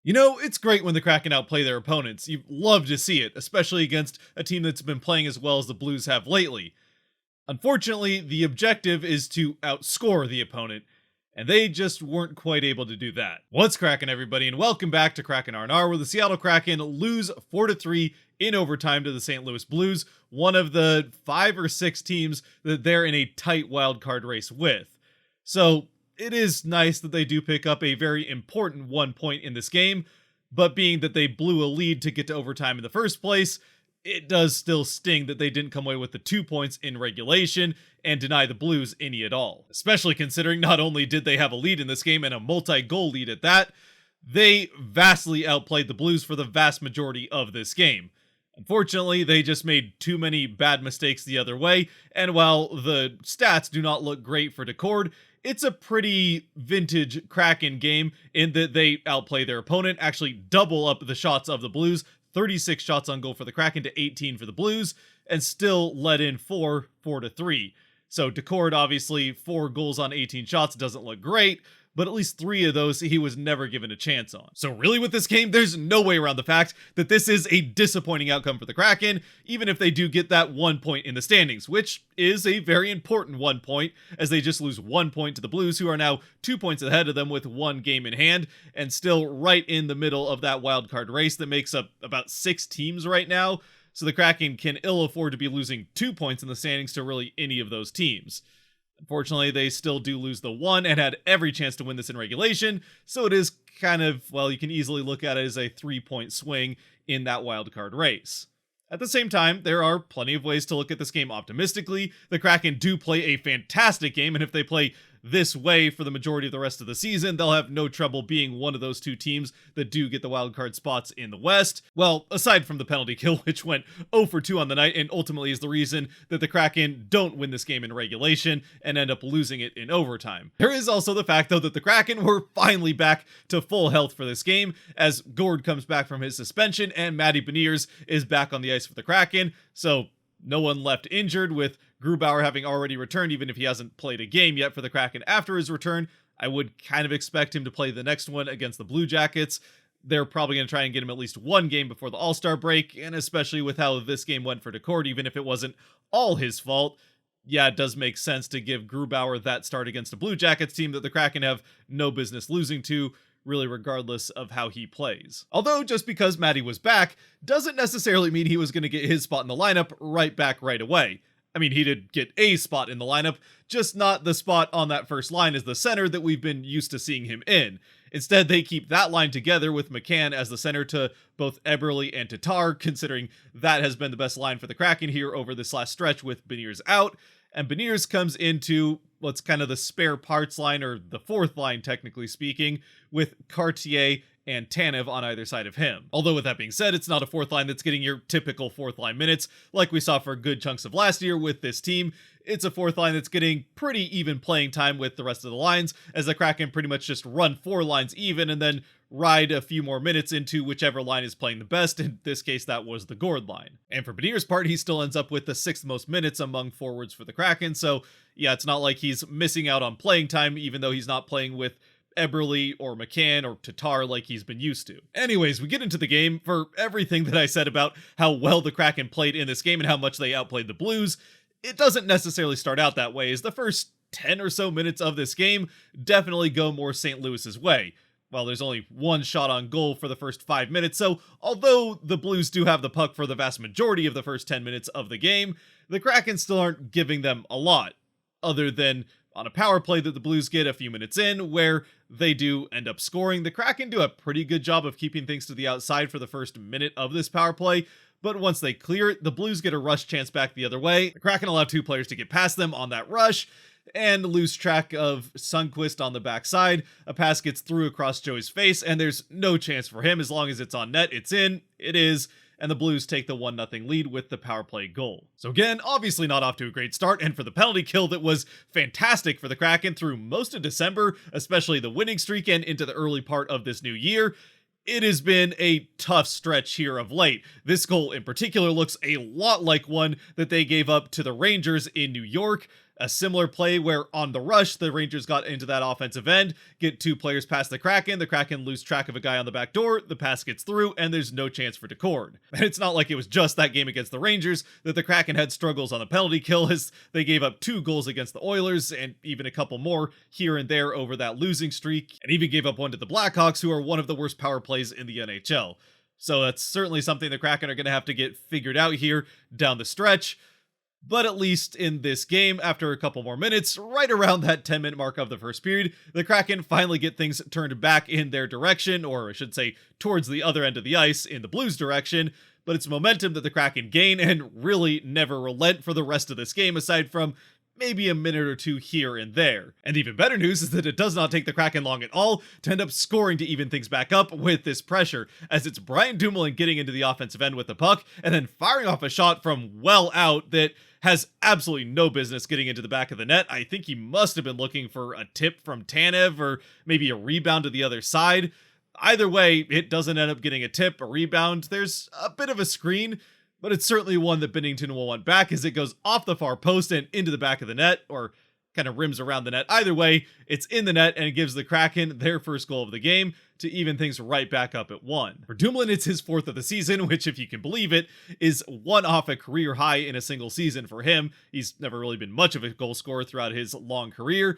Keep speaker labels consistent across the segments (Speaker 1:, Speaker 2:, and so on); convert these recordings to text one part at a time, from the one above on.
Speaker 1: You know, it's great when the Kraken outplay their opponents. You love to see it, especially against a team that's been playing as well as the Blues have lately. Unfortunately, the objective is to outscore the opponent, and they just weren't quite able to do that. What's cracking, everybody, and welcome back to Kraken R&R, where the Seattle Kraken lose 4-3 in overtime to the St. Louis Blues, one of the 5 or 6 teams that they're in a tight wildcard race with. So it is nice that they do pick up a very important 1 point in this game, but being that they blew a lead to get to overtime in the first place, it does still sting that they didn't come away with the 2 points in regulation and deny the Blues any at all. Especially considering not only did they have a lead in this game and a multi-goal lead at that, they vastly outplayed the Blues for the vast majority of this game. Unfortunately, they just made too many bad mistakes the other way, and while the stats do not look great for Decord, it's a pretty vintage Kraken game in that they outplay their opponent, actually double up the shots of the Blues, 36 shots on goal for the Kraken to 18 for the Blues, and still let in 4-3. So Decord, obviously, 4 goals on 18 shots doesn't look great, but at least 3 of those he was never given a chance on. So really with this game, there's no way around the fact that this is a disappointing outcome for the Kraken, even if they do get that 1 point in the standings, which is a very important 1 point, as they just lose 1 point to the Blues, who are now 2 points ahead of them with 1 game in hand, and still right in the middle of that wildcard race that makes up about 6 teams right now. So the Kraken can ill afford to be losing 2 points in the standings to really any of those teams. Unfortunately, they still do lose the 1 and had every chance to win this in regulation, so it is kind of, well, you can easily look at it as a 3-point swing in that wildcard race. At the same time, there are plenty of ways to look at this game optimistically. The Kraken do play a fantastic game, and if they play this way for the majority of the rest of the season, they'll have no trouble being one of those 2 teams that do get the wildcard spots in the West. Well, aside from the penalty kill, which went 0 for 2 on the night and ultimately is the reason that the Kraken don't win this game in regulation and end up losing it in overtime. There is also the fact, though, that the Kraken were finally back to full health for this game, as Gord comes back from his suspension and Matty Beniers is back on the ice for the Kraken, so no one left injured, with Grubauer having already returned, even if he hasn't played a game yet for the Kraken after his return. I would kind of expect him to play the next one against the Blue Jackets. They're probably going to try and get him at least 1 game before the All-Star break, and especially with how this game went for Decord, even if it wasn't all his fault, yeah, it does make sense to give Grubauer that start against a Blue Jackets team that the Kraken have no business losing to, really regardless of how he plays. Although just because Matty was back doesn't necessarily mean he was going to get his spot in the lineup right back right away. I mean, he did get a spot in the lineup, just not the spot on that first line as the center that we've been used to seeing him in. Instead, they keep that line together with McCann as the center to both Eberle and Tatar, considering that has been the best line for the Kraken here over this last stretch with Beniers out. And Beniers comes into what's kind of the spare parts line, or the 4th line, technically speaking, with Cartier and Tanev on either side of him. Although with that being said, it's not a 4th line that's getting your typical 4th line minutes, like we saw for good chunks of last year with this team. It's a 4th line that's getting pretty even playing time with the rest of the lines, as the Kraken pretty much just run 4 lines even and then ride a few more minutes into whichever line is playing the best. In this case, that was the Gord line. And for Beniers' part, he still ends up with the 6th most minutes among forwards for the Kraken, so yeah, it's not like he's missing out on playing time, even though he's not playing with Eberle or McCann or Tatar like he's been used to. Anyways, we get into the game. For everything that I said about how well the Kraken played in this game and how much they outplayed the Blues, it doesn't necessarily start out that way, as the first 10 or so minutes of this game definitely go more St. Louis's way. Well, there's only 1 shot on goal for the first 5 minutes, so although the Blues do have the puck for the vast majority of the first 10 minutes of the game, the Kraken still aren't giving them a lot, other than on a power play that the Blues get a few minutes in, where they do end up scoring. The Kraken do a pretty good job of keeping things to the outside for the first minute of this power play, but once they clear it, the Blues get a rush chance back the other way. The Kraken allow 2 players to get past them on that rush, and lose track of Sundqvist on the backside. A pass gets through across Joey's face, and there's no chance for him. As long as it's on net, it's in. It is. And the Blues take the 1-0 lead with the power play goal. So again, obviously not off to a great start, and for the penalty kill that was fantastic for the Kraken through most of December, especially the winning streak and into the early part of this new year, it has been a tough stretch here of late. This goal in particular looks a lot like one that they gave up to the Rangers in New York. A similar play where on the rush, the Rangers got into that offensive end, get 2 players past the Kraken lose track of a guy on the back door, the pass gets through, and there's no chance for Decord. And it's not like it was just that game against the Rangers that the Kraken had struggles on the penalty kill, as they gave up 2 goals against the Oilers, and even a couple more here and there over that losing streak, and even gave up one to the Blackhawks, who are one of the worst power plays in the NHL. So that's certainly something the Kraken are going to have to get figured out here down the stretch. But at least in this game, after a couple more minutes, right around that 10-minute mark of the first period, the Kraken finally get things turned back in their direction, or I should say towards the other end of the ice, in the Blues' direction. But it's momentum that the Kraken gain and really never relent for the rest of this game, aside from maybe a minute or 2 here and there. And even better news is that it does not take the Kraken long at all to end up scoring to even things back up with this pressure, as it's Brian Dumoulin getting into the offensive end with the puck, and then firing off a shot from well out that has absolutely no business getting into the back of the net. I think he must have been looking for a tip from Tanev, or maybe a rebound to the other side. Either way, it doesn't end up getting a tip, a rebound. There's a bit of a screen, but it's certainly one that Binnington will want back, as it goes off the far post and into the back of the net, or kind of rims around the net. Either way, it's in the net, and it gives the Kraken their first goal of the game to even things right back up at 1. For Dumoulin, it's his 4th of the season, which, if you can believe it, is 1 off a career high in a single season for him. He's never really been much of a goal scorer throughout his long career,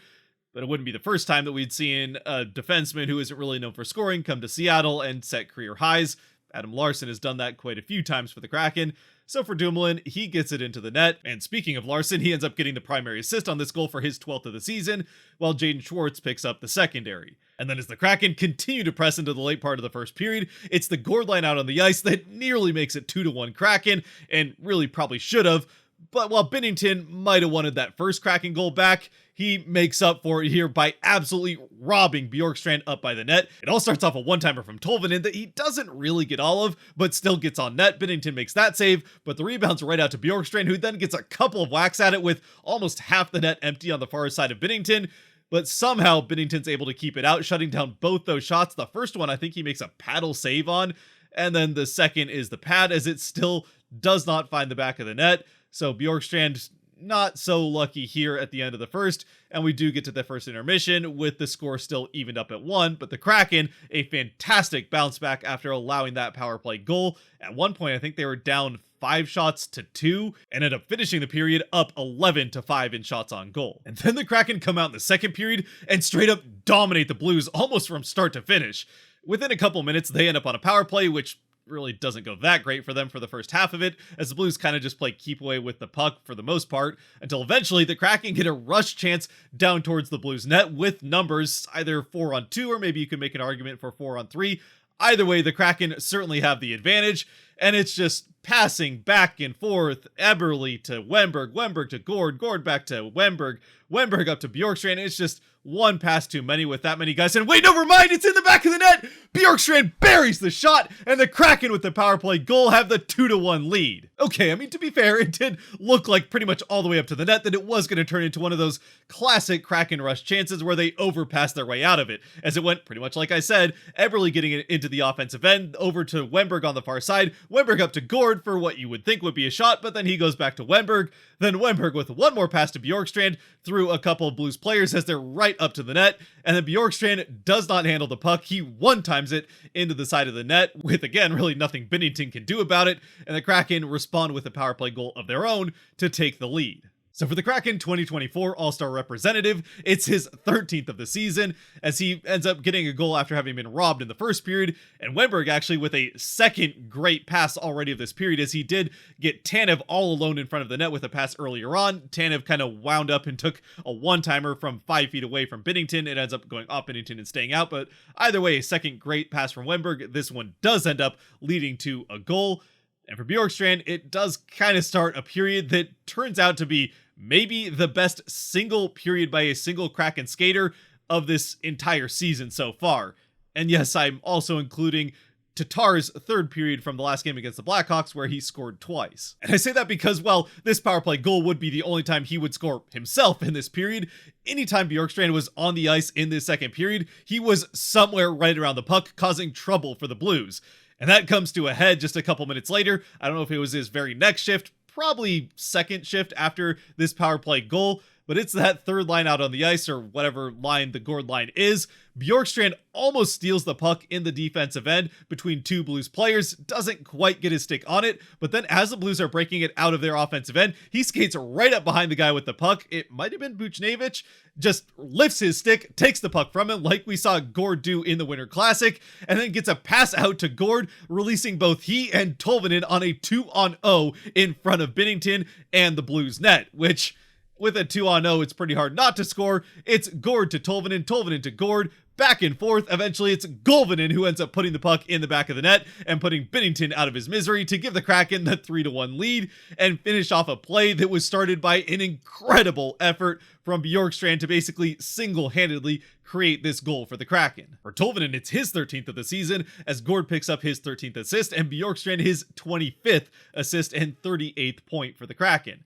Speaker 1: but it wouldn't be the first time that we'd seen a defenseman who isn't really known for scoring come to Seattle and set career highs. Adam Larsson has done that quite a few times for the Kraken. So for Dumoulin, he gets it into the net. And speaking of Larsson, he ends up getting the primary assist on this goal for his 12th of the season, while Jaden Schwartz picks up the secondary. And then as the Kraken continue to press into the late part of the first period, it's the gourd line out on the ice that nearly makes it 2-1 Kraken, and really probably should have. But while Binnington might have wanted that first Kraken goal back, he makes up for it here by absolutely robbing Bjorkstrand up by the net. It all starts off a one-timer from Tolvanen that he doesn't really get all of, but still gets on net. Binnington makes that save, but the rebound's right out to Bjorkstrand, who then gets a couple of whacks at it with almost half the net empty on the far side of Binnington. But somehow Binnington's able to keep it out, shutting down both those shots. The first one I think he makes a paddle save on, and then the second is the pad, as it still does not find the back of the net. So Bjorkstrand not so lucky here at the end of the first, and we do get to the first intermission with the score still evened up at 1, but the Kraken, a fantastic bounce back after allowing that power play goal. At one point, I think they were down 5 shots to 2 and ended up finishing the period up 11-5 in shots on goal. And then the Kraken come out in the second period and straight up dominate the Blues almost from start to finish. Within a couple minutes, they end up on a power play, which really doesn't go that great for them for the first half of it, as the Blues kind of just play keep away with the puck for the most part, until eventually the Kraken get a rush chance down towards the Blues net with numbers, either 4-on-2, or maybe you could make an argument for 4-on-3. Either way, the Kraken certainly have the advantage, and it's just passing back and forth, Eberle to Wennberg, Wennberg to Gourde, Gourde back to Wennberg, Wennberg up to Bjorkstrand. It's just one pass too many with that many guys. And wait, never mind, it's in the back of the net. Bjorkstrand buries the shot, and the Kraken with the power play goal have the 2-1 lead. Okay, I mean, to be fair, it did look like pretty much all the way up to the net that it was going to turn into one of those classic Kraken rush chances where they overpass their way out of it, as it went pretty much like I said, Eberle getting it into the offensive end, over to Wennberg on the far side, Wennberg up to Gourde for what you would think would be a shot, but then he goes back to Wennberg, then Wennberg with one more pass to Bjorkstrand through a couple of Blues players as they're right up to the net, and then Bjorkstrand does not handle the puck. He one-times it into the side of the net with, again, really nothing Binnington can do about it, and the Kraken respond with a power play goal of their own to take the lead. So for the Kraken 2024 All-Star representative, it's his 13th of the season, as he ends up getting a goal after having been robbed in the first period, and Wennberg actually with a second great pass already of this period, as he did get Tanev all alone in front of the net with a pass earlier on. Tanev kind of wound up and took a one-timer from 5 feet away from Binnington. It ends up going off Binnington and staying out, but either way, a second great pass from Wennberg. This one does end up leading to a goal. And for Bjorkstrand, it does kind of start a period that turns out to be maybe the best single period by a single Kraken skater of this entire season so far. And yes, I'm also including Tatar's third period from the last game against the Blackhawks, where he scored twice. And I say that because, well, this power play goal would be the only time he would score himself in this period. Anytime Bjorkstrand was on the ice in this second period, he was somewhere right around the puck, causing trouble for the Blues. And that comes to a head just a couple minutes later. I don't know if it was his very next shift, probably second shift after this power play goal, but it's that third line out on the ice, or whatever line the Gord line is. Bjorkstrand almost steals the puck in the defensive end between two Blues players, doesn't quite get his stick on it, but then as the Blues are breaking it out of their offensive end, he skates right up behind the guy with the puck. It might have been Buchnevich, just lifts his stick, takes the puck from him like we saw Gord do in the Winter Classic, and then gets a pass out to Gord, releasing both he and Tolvanen on a 2-on-0 in front of Binnington and the Blues net, which, with a 2-on-0, it's pretty hard not to score. It's Gord to Tolvanen, Tolvanen to Gord, back and forth. Eventually, it's Golvanen who ends up putting the puck in the back of the net and putting Binnington out of his misery to give the Kraken the 3-1 lead and finish off a play that was started by an incredible effort from Bjorkstrand to basically single-handedly create this goal for the Kraken. For Tolvanen, it's his 13th of the season as Gord picks up his 13th assist and Bjorkstrand his 25th assist and 38th point for the Kraken.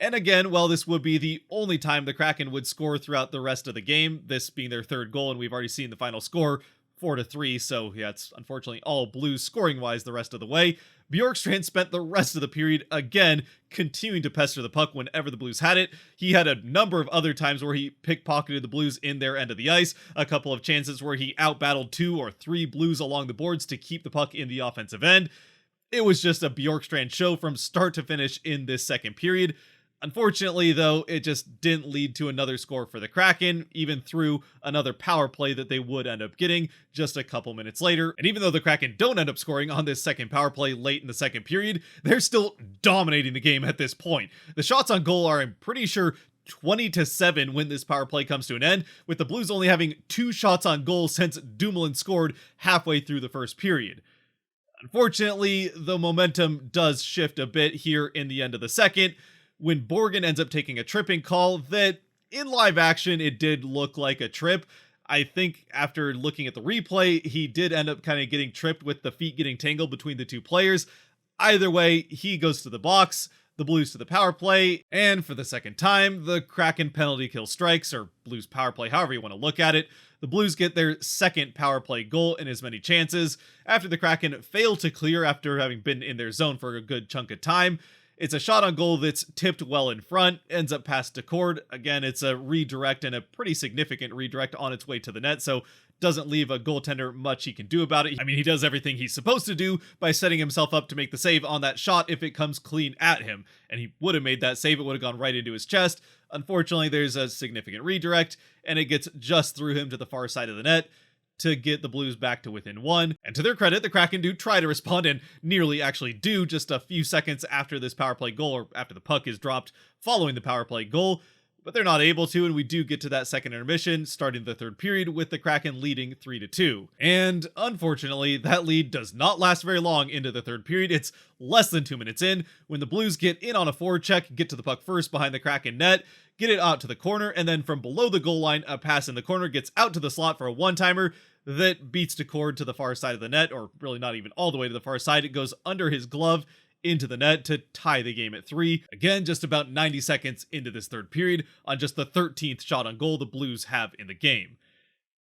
Speaker 1: And again, while this would be the only time the Kraken would score throughout the rest of the game, this being their third goal, and we've already seen the final score, 4-3, so yeah, it's unfortunately all Blues scoring-wise the rest of the way. Bjorkstrand spent the rest of the period, again, continuing to pester the puck whenever the Blues had it. He had a number of other times where he pickpocketed the Blues in their end of the ice, a couple of chances where he outbattled 2 or 3 Blues along the boards to keep the puck in the offensive end. It was just a Bjorkstrand show from start to finish in this second period. Unfortunately, though, it just didn't lead to another score for the Kraken, even through another power play that they would end up getting just a couple minutes later. And even though the Kraken don't end up scoring on this second power play late in the second period, they're still dominating the game at this point. The shots on goal are, I'm pretty sure, 20-7 when this power play comes to an end, with the Blues only having 2 shots on goal since Dumoulin scored halfway through the first period. Unfortunately, the momentum does shift a bit here in the end of the second, when Borgen ends up taking a tripping call that, in live action, it did look like a trip. I think after looking at the replay, he did end up kind of getting tripped with the feet getting tangled between the two players. Either way, he goes to the box, the Blues to the power play, and for the second time, the Kraken penalty kill strikes, or Blues power play, however you want to look at it. The Blues get their second power play goal in as many chances, after the Kraken fail to clear after having been in their zone for a good chunk of time. It's a shot on goal that's tipped well in front, ends up past Decord. Again, it's a redirect, and a pretty significant redirect on its way to the net, so doesn't leave a goaltender much he can do about it. I mean, he does everything he's supposed to do by setting himself up to make the save on that shot if it comes clean at him, and he would have made that save. It would have gone right into his chest. Unfortunately, there's a significant redirect, and it gets just through him to the far side of the net to get the Blues back to within 1. And to their credit, the Kraken do try to respond, and nearly actually do just a few seconds after this power play goal, or after the puck is dropped following the power play goal. But they're not able to, and we do get to that second intermission, starting the third period with the Kraken leading 3-2. And unfortunately, that lead does not last very long into the third period. It's less than 2 minutes in, when the Blues get in on a forward check, get to the puck first behind the Kraken net, get it out to the corner, and then from below the goal line, a pass in the corner gets out to the slot for a one-timer that beats Decord to the far side of the net, or really not even all the way to the far side. It goes under his glove into the net to tie the game at 3. Again, just about 90 seconds into this third period on just the 13th shot on goal the Blues have in the game.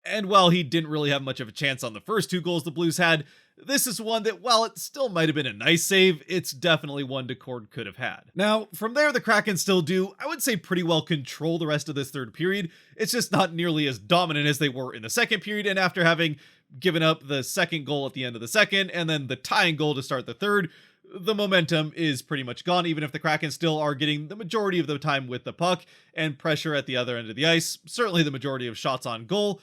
Speaker 1: And while he didn't really have much of a chance on the first 2 goals the Blues had, this is one that, while it still might have been a nice save, it's definitely one Decord could have had. Now, from there, the Kraken still do, I would say, pretty well control the rest of this third period. It's just not nearly as dominant as they were in the second period, and after having given up the second goal at the end of the second, and then the tying goal to start the third, the momentum is pretty much gone, even if the Kraken still are getting the majority of the time with the puck and pressure at the other end of the ice, certainly the majority of shots on goal.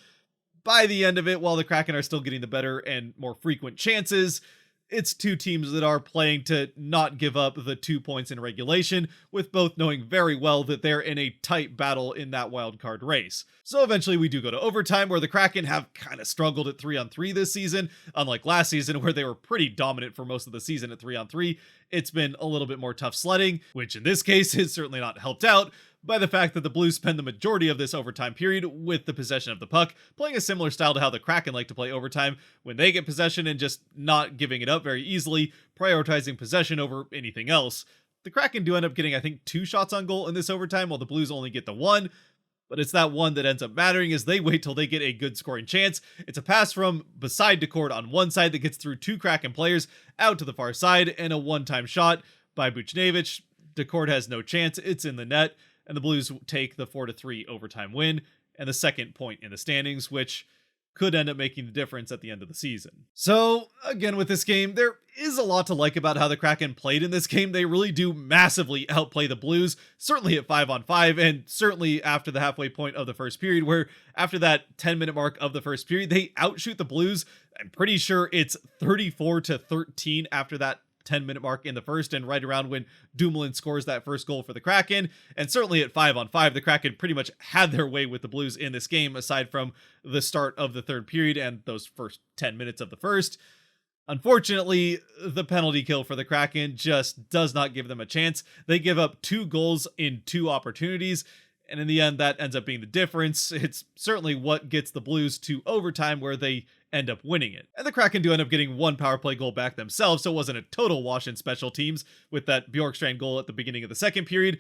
Speaker 1: By the end of it, while the Kraken are still getting the better and more frequent chances, it's 2 teams that are playing to not give up the 2 points in regulation, with both knowing very well that they're in a tight battle in that wildcard race. So eventually we do go to overtime, where the Kraken have kind of struggled at 3-on-3 this season. Unlike last season, where they were pretty dominant for most of the season at 3-on-3, it's been a little bit more tough sledding, which in this case is certainly not helped out by the fact that the Blues spend the majority of this overtime period with the possession of the puck, playing a similar style to how the Kraken like to play overtime when they get possession and just not giving it up very easily, prioritizing possession over anything else. The Kraken do end up getting, I think, 2 shots on goal in this overtime, while the Blues only get the 1, but it's that one that ends up mattering as they wait till they get a good scoring chance. It's a pass from beside Decord on one side that gets through 2 Kraken players out to the far side, and a one-time shot by Buchnevich. Decord has no chance, it's in the net. and the Blues take the 4-3 overtime win and the second point in the standings, which could end up making the difference at the end of the season. So, again, with this game, there is a lot to like about how the Kraken played in this game. They really do massively outplay the Blues, certainly at 5-on-5, and certainly after the halfway point of the first period, where after that 10-minute mark of the first period, they outshoot the Blues. I'm pretty sure it's 34-13 after that 10-minute mark in the first, and right around when Dumoulin scores that first goal for the Kraken. And certainly at 5-on-5, the Kraken pretty much had their way with the Blues in this game, aside from the start of the third period and those first 10 minutes of the first. Unfortunately, the penalty kill for the Kraken just does not give them a chance. They give up 2 goals in 2 opportunities, and in the end, that ends up being the difference. It's certainly what gets the Blues to overtime, where they end up winning it. And the Kraken do end up getting 1 power play goal back themselves, so it wasn't a total wash in special teams with that Bjorkstrand goal at the beginning of the second period.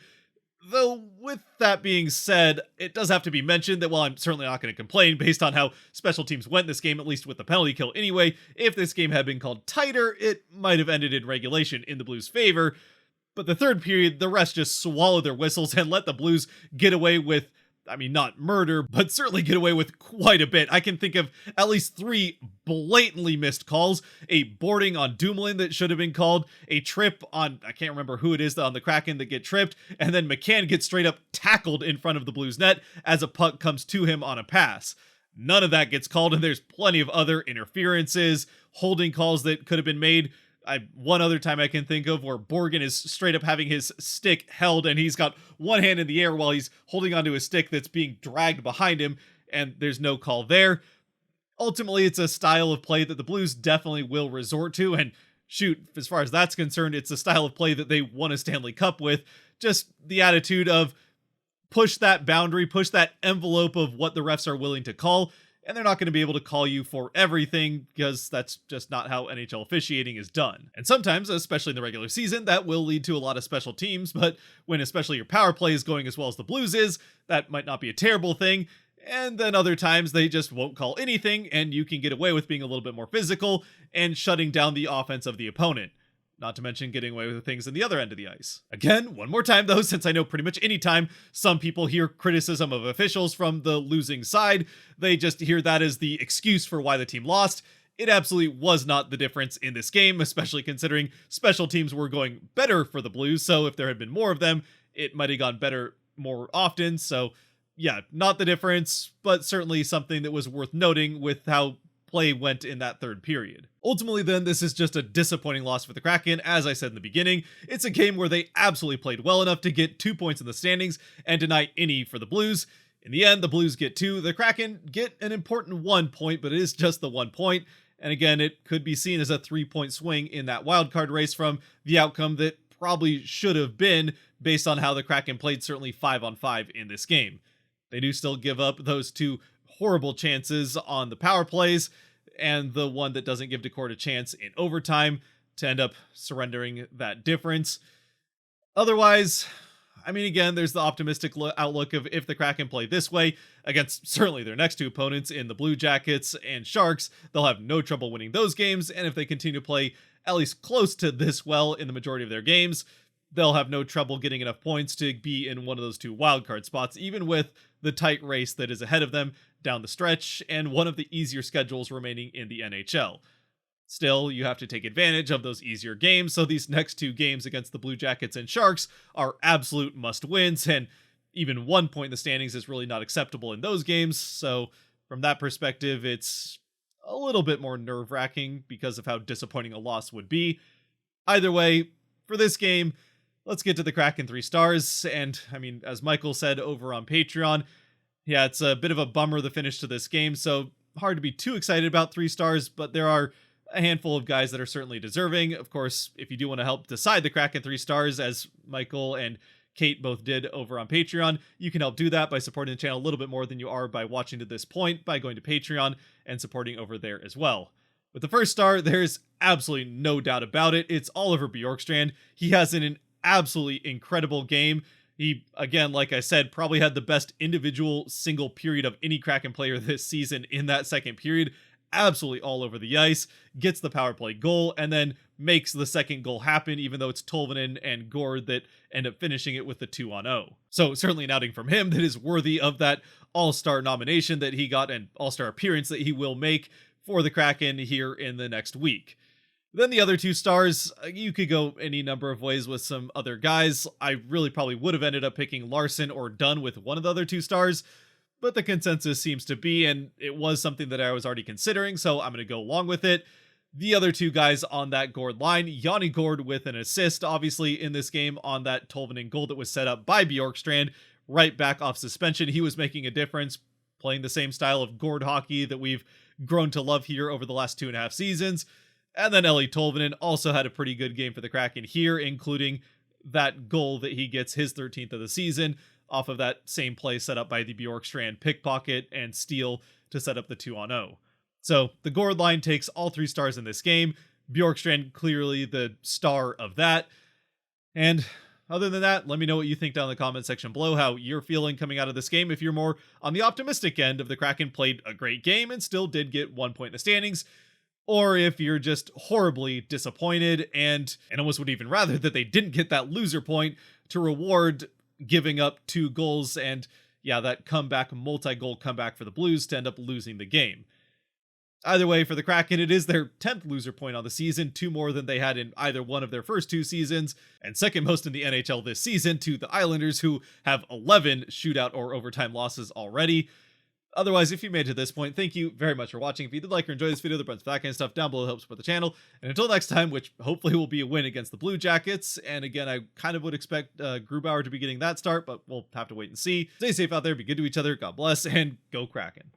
Speaker 1: Though, with that being said, it does have to be mentioned that while I'm certainly not going to complain based on how special teams went this game, at least with the penalty kill anyway, if this game had been called tighter, it might have ended in regulation in the Blues' favor. But the third period, the refs just swallowed their whistles and let the Blues get away with, I mean, not murder, but certainly get away with quite a bit. I can think of at least 3 blatantly missed calls. A boarding on Dumoulin that should have been called. A trip on, I can't remember who it is on the Kraken that get tripped. And then McCann gets straight up tackled in front of the Blues net as a puck comes to him on a pass. None of that gets called, and there's plenty of other interferences, holding calls that could have been made. One other time I can think of where Borgen is straight up having his stick held, and he's got one hand in the air while he's holding onto his stick that's being dragged behind him, and there's no call there. Ultimately, it's a style of play that the Blues definitely will resort to, and shoot, as far as that's concerned, it's a style of play that they won a Stanley Cup with. Just the attitude of push that boundary, push that envelope of what the refs are willing to call, and they're not going to be able to call you for everything, because that's just not how NHL officiating is done. And sometimes, especially in the regular season, that will lead to a lot of special teams, but when especially your power play is going as well as the Blues is, that might not be a terrible thing. And then other times they just won't call anything, and you can get away with being a little bit more physical and shutting down the offense of the opponent. Not to mention getting away with things in the other end of the ice. Again, one more time though, since I know pretty much any time some people hear criticism of officials from the losing side, they just hear that as the excuse for why the team lost. It absolutely was not the difference in this game, especially considering special teams were going better for the Blues, so if there had been more of them, it might have gone better more often. So yeah, not the difference, but certainly something that was worth noting with how play went in that third period. Ultimately then, this is just a disappointing loss for the Kraken. As I said in the beginning, it's a game where they absolutely played well enough to get 2 points in the standings and deny any for the Blues. In the end, the Blues get 2, the Kraken get an important 1 point, but it is just the 1 point. And again, it could be seen as a 3-point swing in that wildcard race from the outcome that probably should have been based on how the Kraken played certainly 5-on-5 in this game. They do still give up those 2 horrible chances on the power plays, and the one that doesn't give Decord a chance in overtime to end up surrendering that difference. Otherwise, I mean, again, there's the optimistic outlook of if the Kraken play this way against certainly their next 2 opponents in the Blue Jackets and Sharks, they'll have no trouble winning those games, and if they continue to play at least close to this well in the majority of their games, they'll have no trouble getting enough points to be in one of those 2 wildcard spots, even with the tight race that is ahead of them down the stretch, and one of the easier schedules remaining in the NHL. Still, you have to take advantage of those easier games, so these next 2 games against the Blue Jackets and Sharks are absolute must-wins, and even 1 point in the standings is really not acceptable in those games, so from that perspective, it's a little bit more nerve-wracking because of how disappointing a loss would be. Either way, for this game, let's get to the Kraken 3 stars, and I mean, as Michael said over on Patreon, yeah, it's a bit of a bummer the finish to this game, so hard to be too excited about 3 stars, but there are a handful of guys that are certainly deserving. Of course, if you do want to help decide the Kraken 3 stars, as Michael and Kate both did over on Patreon, you can help do that by supporting the channel a little bit more than you are by watching to this point by going to Patreon and supporting over there as well. With the first star, there's absolutely no doubt about it. It's Oliver Bjorkstrand. He has an absolutely incredible game. He, again, like I said, probably had the best individual single period of any Kraken player this season in that second period. absolutely all over the ice, gets the power play goal, and then makes the second goal happen, even though it's Tolvanen and Gord that end up finishing it with the 2-0. So certainly an outing from him that is worthy of that All-Star nomination that he got and All-Star appearance that he will make for the Kraken here in the next week. Then the other 2 stars, you could go any number of ways with some other guys. I really probably would have ended up picking Larson or Dunn with one of the other 2 stars, but the consensus seems to be, and it was something that I was already considering, so I'm going to go along with it. The other 2 guys on that Gord line, Yanni Gord with an assist, obviously, in this game on that Tolvanen goal that was set up by Bjorkstrand, right back off suspension. He was making a difference, playing the same style of Gord hockey that we've grown to love here over the last 2.5 seasons. And then Eeli Tolvanen also had a pretty good game for the Kraken here, including that goal that he gets his 13th of the season off of that same play set up by the Bjorkstrand pickpocket and steal to set up the 2-0. So the Gord line takes all 3 stars in this game. Bjorkstrand clearly the star of that. And other than that, let me know what you think down in the comment section below, how you're feeling coming out of this game. If you're more on the optimistic end of the Kraken played a great game and still did get 1 point in the standings, or if you're just horribly disappointed and almost would even rather that they didn't get that loser point to reward giving up 2 goals and, yeah, that comeback, multi-goal comeback for the Blues to end up losing the game. Either way, for the Kraken, it is their 10th loser point on the season, 2 more than they had in either one of their first 2 seasons, and second most in the NHL this season to the Islanders, who have 11 shootout or overtime losses already. Otherwise, if you made it to this point, thank you very much for watching. If you did like or enjoy this video, the buttons for that kind of stuff down below helps support the channel. And until next time, which hopefully will be a win against the Blue Jackets. And again, I kind of would expect Grubauer to be getting that start, but we'll have to wait and see. Stay safe out there, be good to each other, God bless, and go Kraken.